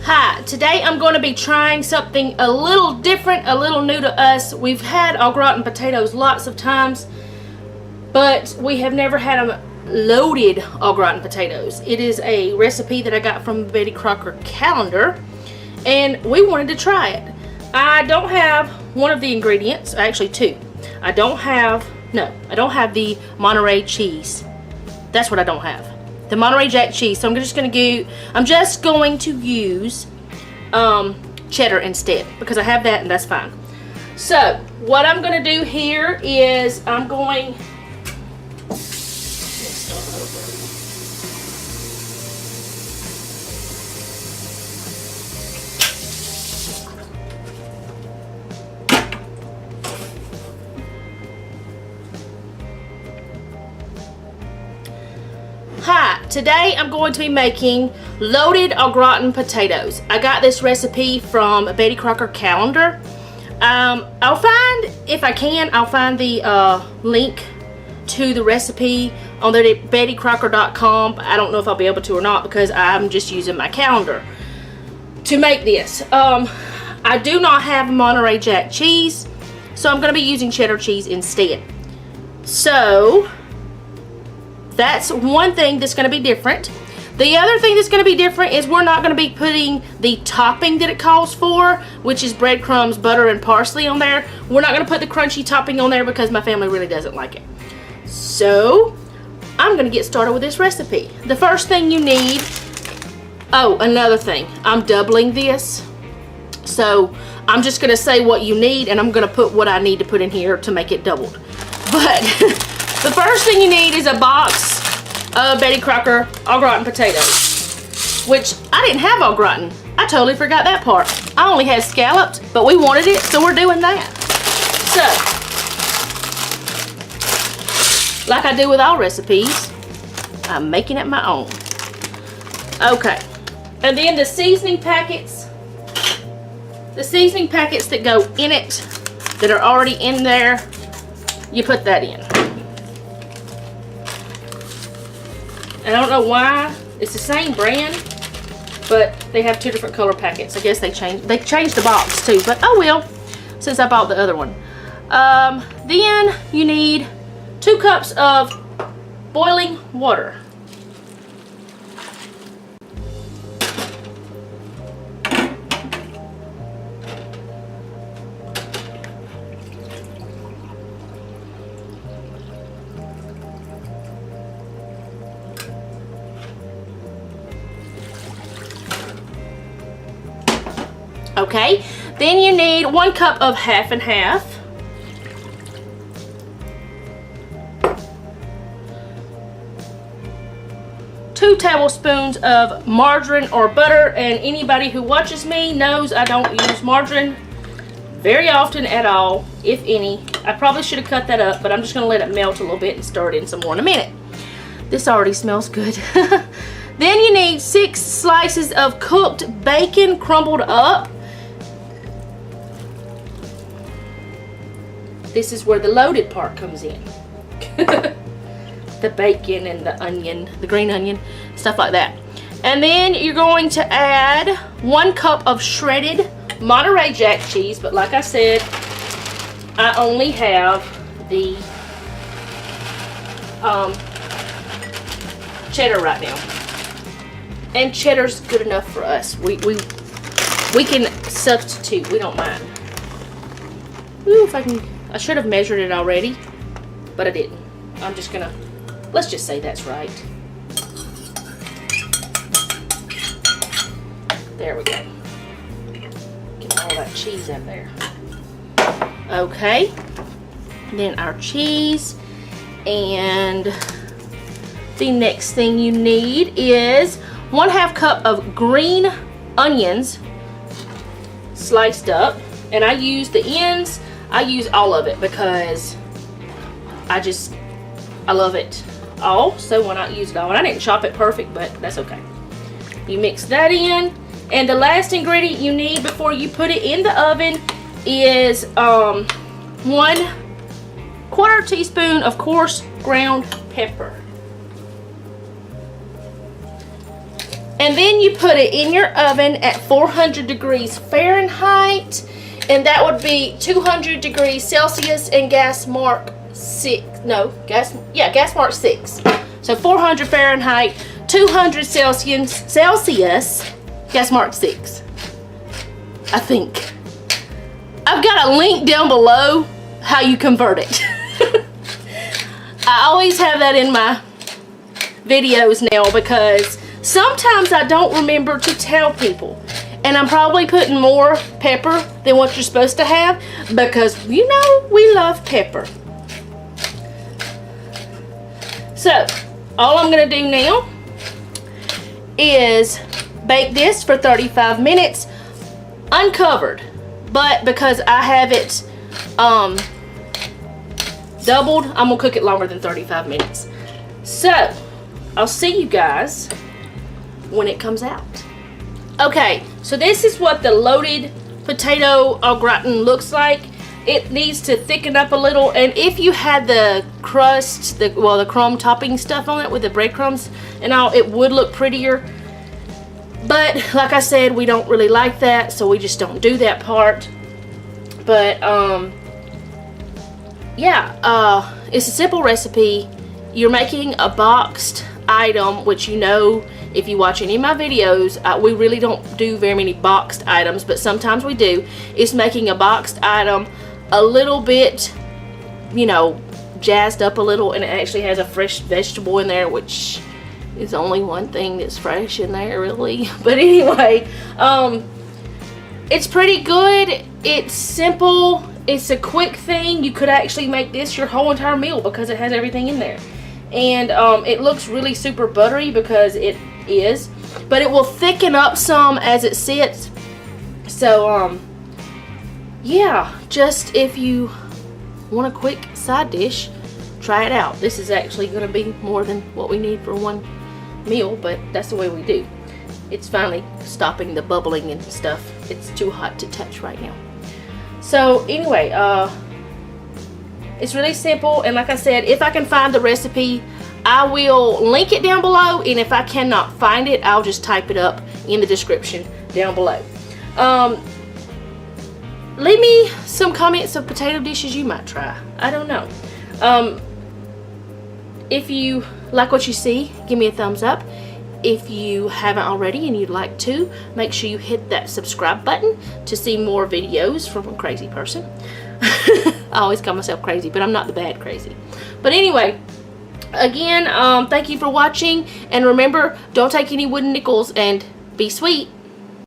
Hi, today I'm going to be trying something a little different, a little new to us. We've had au gratin potatoes lots of times, but we have never had them loaded au gratin potatoes. It is a recipe that I got from the Betty Crocker calendar, and we wanted to try it. I don't have one of the ingredients, actually two. I don't have the Monterey cheese. That's what I don't have. The Monterey Jack cheese. So I'm just going to use cheddar instead, because I have that and that's fine. So what I'm going to do here is I'm going Hi, today I'm going to be making loaded au gratin potatoes. I got this recipe from Betty Crocker calendar. I'll find, if I can, I'll find the link to the recipe on the bettycrocker.com. I don't know if I'll be able to or not because I'm just using my calendar to make this. I do not have Monterey Jack cheese, so I'm going to be using cheddar cheese instead. So that's one thing that's going to be different. The other thing that's going to be different is we're not going to be putting the topping that it calls for, which is breadcrumbs, butter, and parsley on there. We're not going to put the crunchy topping on there because my family really doesn't like it. So I'm going to get started with this recipe. The first thing you need, oh, another thing, I'm doubling this. So I'm just going to say what you need, and I'm going to put what I need to put in here to make it doubled. But the first thing you need is a box of Betty Crocker au gratin potatoes, which I didn't have au gratin. I totally forgot that part. I only had scallops, but we wanted it, so we're doing that. So, like I do with all recipes, I'm making it my own. Okay, and then the seasoning packets that go in it, that are already in there, you put that in. I don't know why. It's the same brand, but they have two different color packets. I guess they changed the box too, but oh well, since I bought the other one. Then you need 2 cups of boiling water. Okay, then you need 1 cup of half and half. Two tablespoons of margarine or butter, and anybody who watches me knows I don't use margarine very often at all, if any. I probably should have cut that up, but I'm just going to let it melt a little bit and stir it in some more in a minute. This already smells good. Then you need 6 slices of cooked bacon crumbled up. This is where the loaded part comes in. The bacon and the onion, the green onion, stuff like that. And then you're going to add 1 cup of shredded Monterey Jack cheese, but like I said, I only have the cheddar right now. And cheddar's good enough for us. We can substitute, we don't mind. Ooh, if I can. I should have measured it already, but I didn't. I'm just gonna, let's just say that's right. There we go. Get all that cheese in there. Okay. Then our cheese. And the next thing you need is 1/2 cup of green onions sliced up. And I use the ends. I use all of it because I love it all, so why not use it all? And I didn't chop it perfect, but that's okay. You mix that in, and the last ingredient you need before you put it in the oven is 1/4 teaspoon of coarse ground pepper. And then you put it in your oven at 400 degrees Fahrenheit, and that would be 200 degrees Celsius and gas mark 6. No, gas mark 6. So 400 Fahrenheit, 200 Celsius, gas mark 6. I think. I've got a link down below how you convert it. I always have that in my videos now because sometimes I don't remember to tell people. And I'm probably putting more pepper than what you're supposed to have because, you know, we love pepper. So, all I'm going to do now is bake this for 35 minutes uncovered. But because I have it doubled, I'm going to cook it longer than 35 minutes. So, I'll see you guys when it comes out. Okay, so this is what the loaded potato au gratin looks like. It needs to thicken up a little, and if you had the crust, the crumb topping stuff on it with the breadcrumbs and all, it would look prettier. But like I said, we don't really like that, so we just don't do that part. But yeah, it's a simple recipe. You're making a boxed item, which, you know, if you watch any of my videos, we really don't do very many boxed items, but sometimes we do. It's making a boxed item a little bit, you know, jazzed up a little, and it actually has a fresh vegetable in there, which is only one thing that's fresh in there, really. But anyway, it's pretty good. It's simple. It's a quick thing. You could actually make this your whole entire meal because it has everything in there. And it looks really super buttery because it is, but it will thicken up some as it sits. So yeah, just if you want a quick side dish, try it out. This is actually going to be more than what we need for one meal, but that's the way we do. It's finally stopping the bubbling and stuff. It's too hot to touch right now. So anyway, it's really simple, and like I said, if I can find the recipe, I will link it down below, and if I cannot find it, I'll just type it up in the description down below. Leave me some comments of potato dishes you might try. I don't know. If you like what you see, give me a thumbs up. If you haven't already and you'd like to, make sure you hit that subscribe button to see more videos from a crazy person. I always call myself crazy, but I'm not the bad crazy. But anyway, again, thank you for watching, and remember, don't take any wooden nickels, and be sweet.